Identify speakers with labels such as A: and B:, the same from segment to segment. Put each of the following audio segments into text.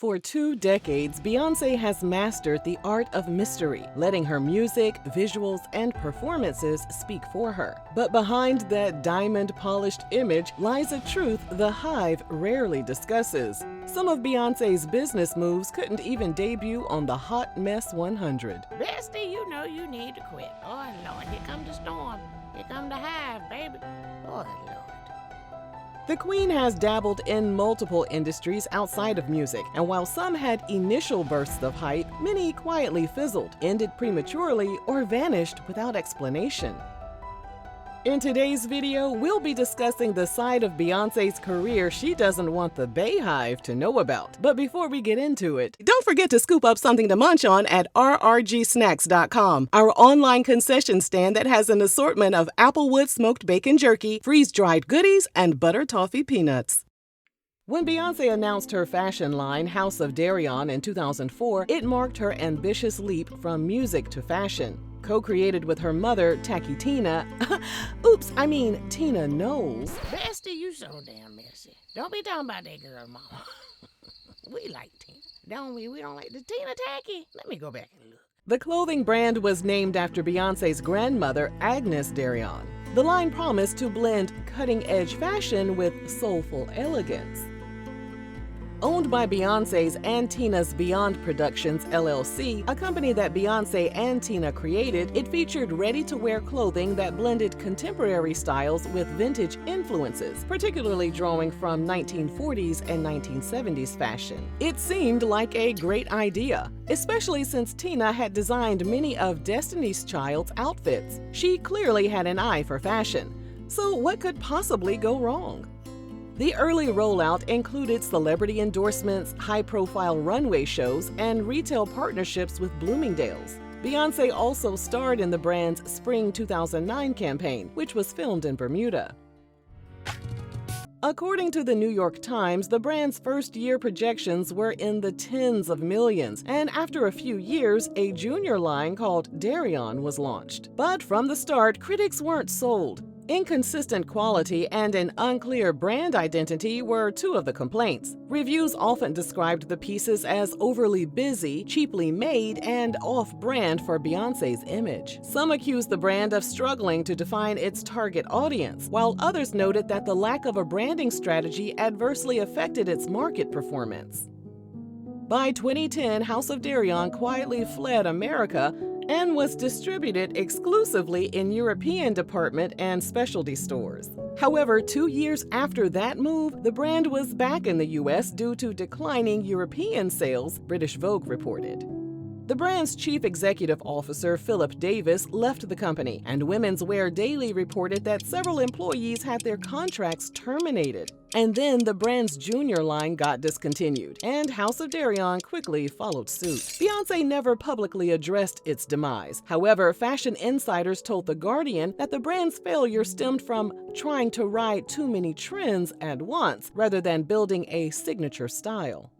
A: For 2 decades, Beyoncé has mastered the art of mystery, letting her music, visuals, and performances speak for her. But behind that diamond-polished image lies a truth the Hive rarely discusses. Some of Beyoncé's business moves couldn't even debut on the Hot Mess 100.
B: Bestie, you know you need to quit. Oh, Lord, here come the storm. Here come the Hive, baby. Oh, Lord.
A: The Queen has dabbled in multiple industries outside of music, and while some had initial bursts of hype, many quietly fizzled, ended prematurely, or vanished without explanation. In today's video, we'll be discussing the side of Beyoncé's career she doesn't want the Hive to know about. But before we get into it, don't forget to scoop up something to munch on at rrgsnacks.com, our online concession stand that has an assortment of Applewood smoked bacon jerky, freeze-dried goodies, and butter toffee peanuts. When Beyoncé announced her fashion line, House of Darion, in 2004, it marked her ambitious leap from music to fashion. Co-created with her mother, Tacky Tina, Tina Knowles.
B: Bestie, you so damn messy. Don't be talking about that girl, Mama. We like Tina, don't we? We don't like the Tina Tacky. Let me go back and look.
A: The clothing brand was named after Beyoncé's grandmother, Agnes Darion. The line promised to blend cutting-edge fashion with soulful elegance. Owned by Beyoncé's and Tina's Beyond Productions, LLC, a company that Beyoncé and Tina created, it featured ready-to-wear clothing that blended contemporary styles with vintage influences, particularly drawing from 1940s and 1970s fashion. It seemed like a great idea, especially since Tina had designed many of Destiny's Child's outfits. She clearly had an eye for fashion. So what could possibly go wrong? The early rollout included celebrity endorsements, high-profile runway shows, and retail partnerships with Bloomingdale's. Beyoncé also starred in the brand's Spring 2009 campaign, which was filmed in Bermuda. According to the New York Times, the brand's first-year projections were in the tens of millions, and after a few years, a junior line called Darion was launched. But from the start, critics weren't sold. Inconsistent quality and an unclear brand identity were two of the complaints. Reviews often described the pieces as overly busy, cheaply made, and off-brand for Beyoncé's image. Some accused the brand of struggling to define its target audience, while others noted that the lack of a branding strategy adversely affected its market performance. By 2010, House of Darion quietly fled America and was distributed exclusively in European department and specialty stores. However, 2 years after that move, the brand was back in the U.S. due to declining European sales, British Vogue reported. The brand's chief executive officer, Philip Davis, left the company, and Women's Wear Daily reported that several employees had their contracts terminated. And then the brand's junior line got discontinued, and House of Darion quickly followed suit. Beyoncé never publicly addressed its demise. However, fashion insiders told The Guardian that the brand's failure stemmed from trying to ride too many trends at once, rather than building a signature style.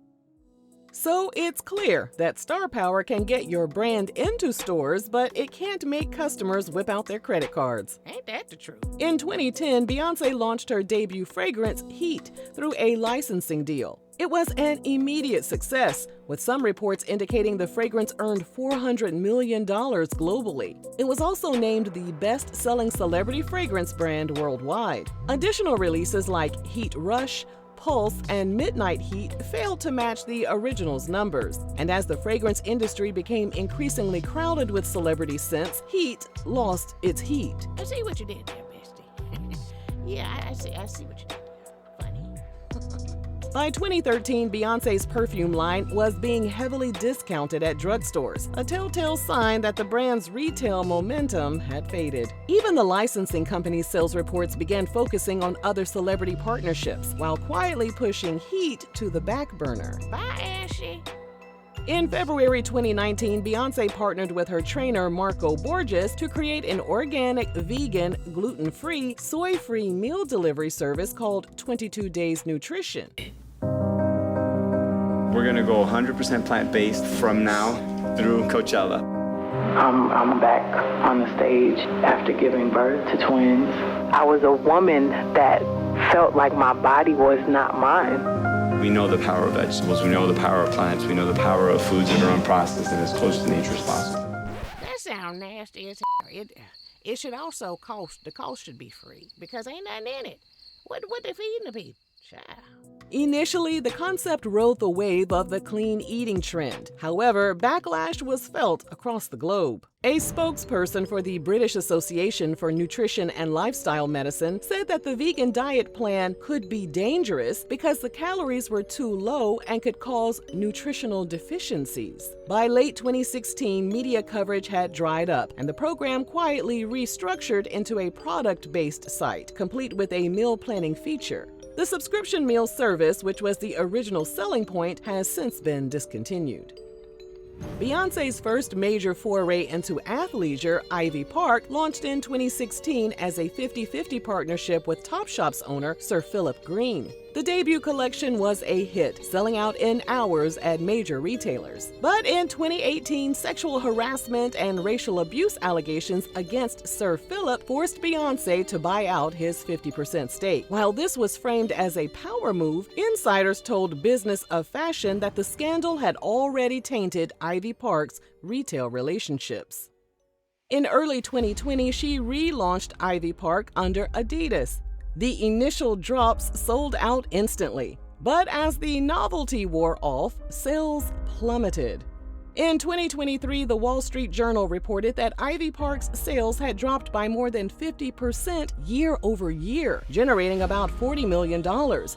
A: So it's clear that star power can get your brand into stores, but it can't make customers whip out their credit cards.
B: Ain't that the truth?
A: In 2010, Beyoncé launched her debut fragrance, Heat, through a licensing deal. It was an immediate success, with some reports indicating the fragrance earned $400 million globally. It was also named the best-selling celebrity fragrance brand worldwide. Additional releases like Heat Rush, Pulse, and Midnight Heat failed to match the original's numbers. And as the fragrance industry became increasingly crowded with celebrity scents, Heat lost its heat.
B: I see what you did there, bestie. Yeah, I see what you did there. Funny.
A: By 2013, Beyoncé's perfume line was being heavily discounted at drugstores, a telltale sign that the brand's retail momentum had faded. Even the licensing company's sales reports began focusing on other celebrity partnerships, while quietly pushing Heat to the back burner.
B: Bye, Ashley.
A: In February 2019, Beyoncé partnered with her trainer Marco Borges to create an organic, vegan, gluten-free, soy-free meal delivery service called 22 Days Nutrition.
C: We're gonna go 100% plant-based from now through Coachella.
D: I'm back on the stage after giving birth to twins. I was a woman that felt like my body was not mine.
C: We know the power of vegetables, we know the power of plants, we know the power of foods that are unprocessed and as close to nature as possible.
B: That sounds nasty as hell. It should also cost, the cost should be free, because ain't nothing in it. What they feeding the people? Child.
A: Initially, the concept rode the wave of the clean eating trend. However, backlash was felt across the globe. A spokesperson for the British Association for Nutrition and Lifestyle Medicine said that the vegan diet plan could be dangerous because the calories were too low and could cause nutritional deficiencies. By late 2016, media coverage had dried up, and the program quietly restructured into a product-based site, complete with a meal planning feature. The subscription meal service, which was the original selling point, has since been discontinued. Beyoncé's first major foray into athleisure, Ivy Park, launched in 2016 as a 50-50 partnership with Topshop's owner, Sir Philip Green. The debut collection was a hit, selling out in hours at major retailers. But in 2018, sexual harassment and racial abuse allegations against Sir Philip forced Beyoncé to buy out his 50% stake. While this was framed as a power move, insiders told Business of Fashion that the scandal had already tainted Ivy Park's retail relationships. In early 2020, she relaunched Ivy Park under Adidas. The initial drops sold out instantly, but as the novelty wore off, sales plummeted. In 2023, the Wall Street Journal reported that Ivy Park's sales had dropped by more than 50% year over year, generating about $40 million,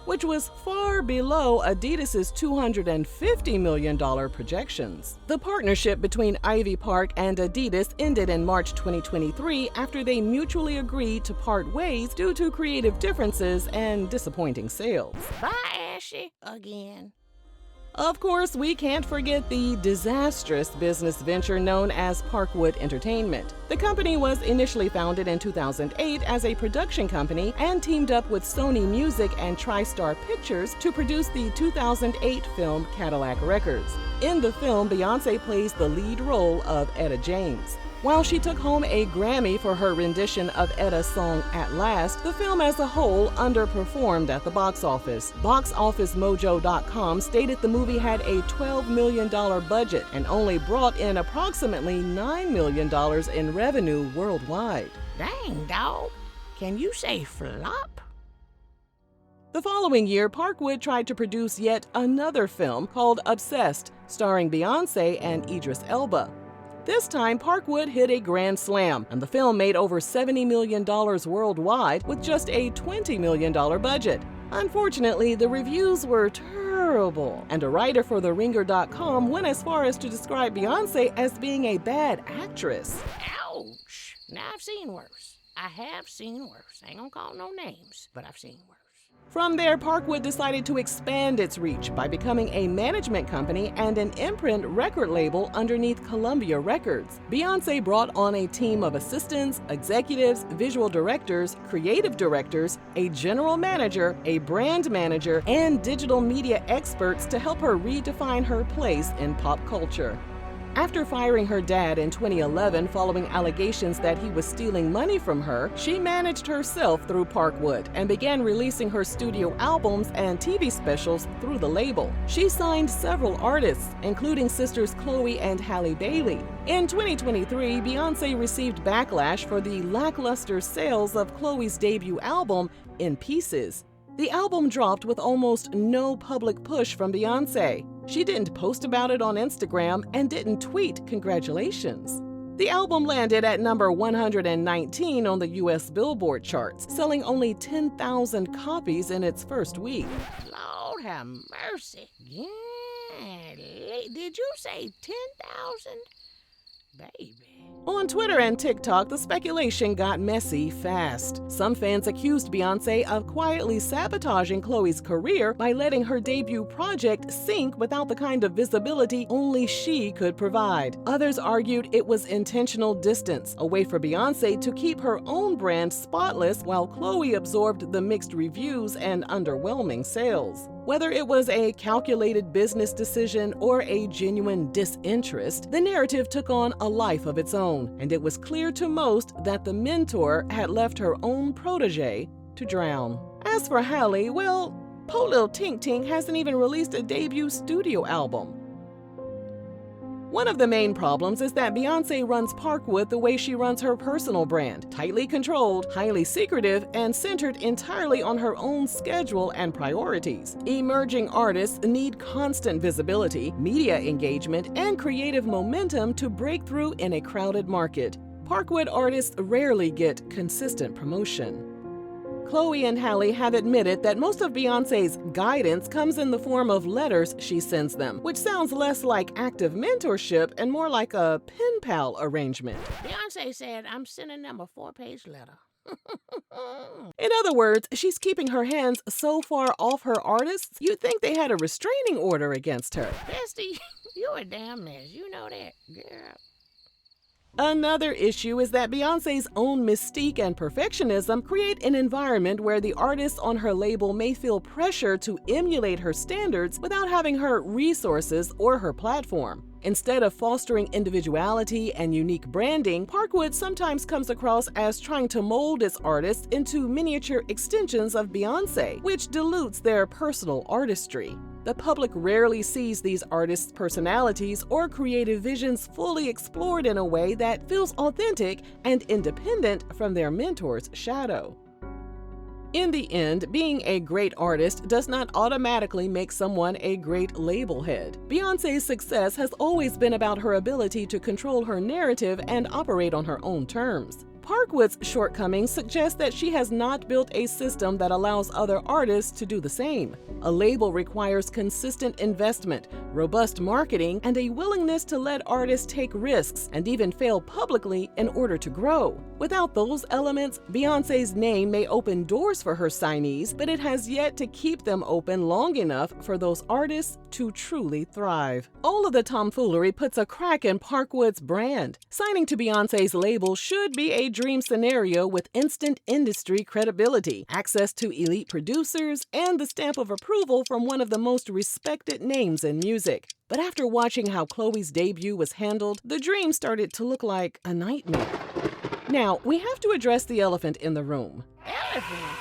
A: which was far below Adidas's $250 million projections. The partnership between Ivy Park and Adidas ended in March 2023 after they mutually agreed to part ways due to creative differences and disappointing sales.
B: Bye, Ashy, again.
A: Of course, we can't forget the disastrous business venture known as Parkwood Entertainment. The company was initially founded in 2008 as a production company and teamed up with Sony Music and TriStar Pictures to produce the 2008 film Cadillac Records. In the film, Beyoncé plays the lead role of Etta James. While she took home a Grammy for her rendition of Etta's song At Last, the film as a whole underperformed at the box office. BoxOfficeMojo.com stated the movie had a $12 million budget and only brought in approximately $9 million in revenue worldwide.
B: Dang, dog. Can you say flop?
A: The following year, Parkwood tried to produce yet another film called Obsessed, starring Beyoncé and Idris Elba. This time, Parkwood hit a grand slam, and the film made over $70 million worldwide with just a $20 million budget. Unfortunately, the reviews were terrible, and a writer for TheRinger.com went as far as to describe Beyoncé as being a bad actress.
B: Ouch. Now, I've seen worse. I have seen worse. I ain't gonna call no names, but I've seen worse.
A: From there, Parkwood decided to expand its reach by becoming a management company and an imprint record label underneath Columbia Records. Beyoncé brought on a team of assistants, executives, visual directors, creative directors, a general manager, a brand manager, and digital media experts to help her redefine her place in pop culture. After firing her dad in 2011 following allegations that he was stealing money from her, she managed herself through Parkwood and began releasing her studio albums and TV specials through the label. She signed several artists, including sisters Chloe and Halle Bailey. In 2023, Beyoncé received backlash for the lackluster sales of Chloe's debut album, In Pieces. The album dropped with almost no public push from Beyoncé. She didn't post about it on Instagram and didn't tweet congratulations. The album landed at number 119 on the US Billboard charts, selling only 10,000 copies in its first week.
B: Lord have mercy. Yeah. Did you say 10,000? Baby.
A: On Twitter and TikTok, the speculation got messy fast. Some fans accused Beyoncé of quietly sabotaging Chloe's career by letting her debut project sink without the kind of visibility only she could provide. Others argued it was intentional distance, a way for Beyoncé to keep her own brand spotless while Chloe absorbed the mixed reviews and underwhelming sales. Whether it was a calculated business decision or a genuine disinterest, the narrative took on a life of its own, and it was clear to most that the mentor had left her own protege to drown. As for Halle, well, Po Lil Tink Tink hasn't even released a debut studio album. One of the main problems is that Beyoncé runs Parkwood the way she runs her personal brand, tightly controlled, highly secretive, and centered entirely on her own schedule and priorities. Emerging artists need constant visibility, media engagement, and creative momentum to break through in a crowded market. Parkwood artists rarely get consistent promotion. Chloe and Halle have admitted that most of Beyoncé's guidance comes in the form of letters she sends them, which sounds less like active mentorship and more like a pen pal arrangement.
B: Beyonce said, I'm sending them a 4-page letter.
A: In other words, she's keeping her hands so far off her artists, you'd think they had a restraining order against her.
B: Bestie, you a damn mess. You know that, girl.
A: Another issue is that Beyoncé's own mystique and perfectionism create an environment where the artists on her label may feel pressure to emulate her standards without having her resources or her platform. Instead of fostering individuality and unique branding, Parkwood sometimes comes across as trying to mold its artists into miniature extensions of Beyoncé, which dilutes their personal artistry. The public rarely sees these artists' personalities or creative visions fully explored in a way that feels authentic and independent from their mentor's shadow. In the end, being a great artist does not automatically make someone a great label head. Beyoncé's success has always been about her ability to control her narrative and operate on her own terms. Parkwood's shortcomings suggest that she has not built a system that allows other artists to do the same. A label requires consistent investment, robust marketing, and a willingness to let artists take risks and even fail publicly in order to grow. Without those elements, Beyoncé's name may open doors for her signees, but it has yet to keep them open long enough for those artists to truly thrive. All of the tomfoolery puts a crack in Parkwood's brand. Signing to Beyoncé's label should be a dream scenario with instant industry credibility, access to elite producers, and the stamp of approval from one of the most respected names in music. But after watching how Chloe's debut was handled, the dream started to look like a nightmare. Now, we have to address the elephant in the room.
B: Elephant?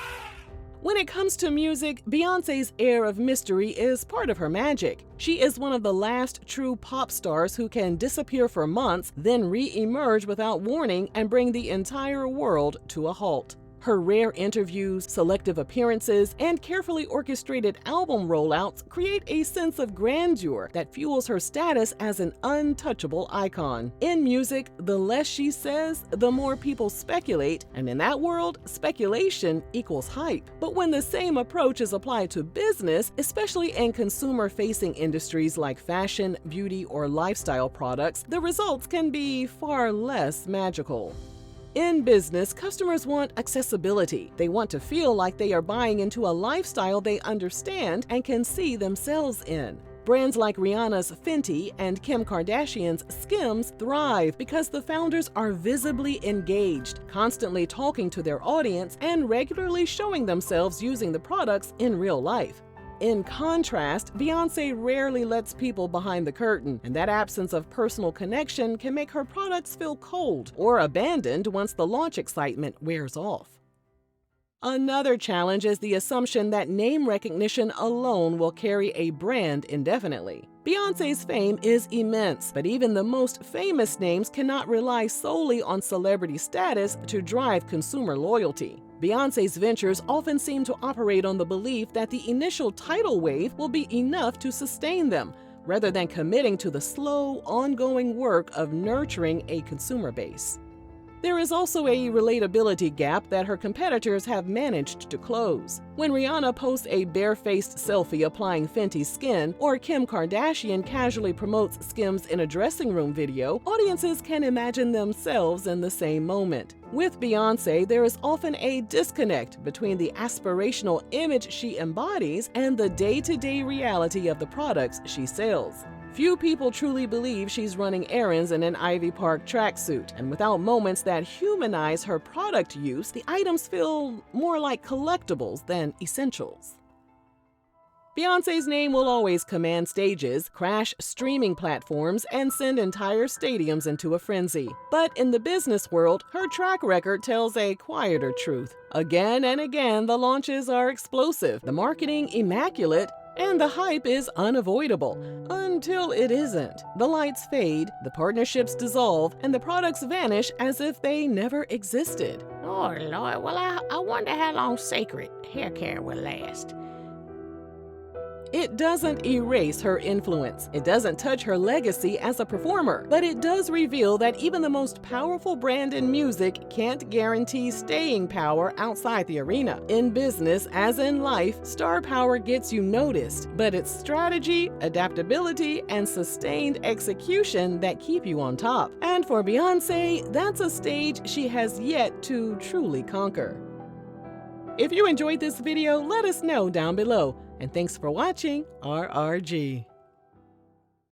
A: When it comes to music, Beyoncé's air of mystery is part of her magic. She is one of the last true pop stars who can disappear for months, then re-emerge without warning and bring the entire world to a halt. Her rare interviews, selective appearances, and carefully orchestrated album rollouts create a sense of grandeur that fuels her status as an untouchable icon. In music, the less she says, the more people speculate, and in that world, speculation equals hype. But when the same approach is applied to business, especially in consumer-facing industries like fashion, beauty, or lifestyle products, the results can be far less magical. In business, customers want accessibility. They want to feel like they are buying into a lifestyle they understand and can see themselves in. Brands like Rihanna's Fenty and Kim Kardashian's Skims thrive because the founders are visibly engaged, constantly talking to their audience and regularly showing themselves using the products in real life. In contrast, Beyoncé rarely lets people behind the curtain, and that absence of personal connection can make her products feel cold or abandoned once the launch excitement wears off. Another challenge is the assumption that name recognition alone will carry a brand indefinitely. Beyoncé's fame is immense, but even the most famous names cannot rely solely on celebrity status to drive consumer loyalty. Beyoncé's ventures often seem to operate on the belief that the initial tidal wave will be enough to sustain them, rather than committing to the slow, ongoing work of nurturing a consumer base. There is also a relatability gap that her competitors have managed to close. When Rihanna posts a bare-faced selfie applying Fenty skin, or Kim Kardashian casually promotes Skims in a dressing room video, audiences can imagine themselves in the same moment. With Beyoncé, there is often a disconnect between the aspirational image she embodies and the day-to-day reality of the products she sells. Few people truly believe she's running errands in an Ivy Park tracksuit, and without moments that humanize her product use, the items feel more like collectibles than essentials. Beyoncé's name will always command stages, crash streaming platforms, and send entire stadiums into a frenzy. But in the business world, her track record tells a quieter truth. Again and again, the launches are explosive, the marketing immaculate, and the hype is unavoidable. Until it isn't. The lights fade, the partnerships dissolve, and the products vanish as if they never existed.
B: Oh, Lord. Well, I wonder how long sacred hair care will last.
A: It doesn't erase her influence. It doesn't touch her legacy as a performer, but it does reveal that even the most powerful brand in music can't guarantee staying power outside the arena. In business, as in life, star power gets you noticed, but it's strategy, adaptability, and sustained execution that keep you on top. And for Beyoncé, that's a stage she has yet to truly conquer. If you enjoyed this video, let us know down below. And thanks for watching RRG.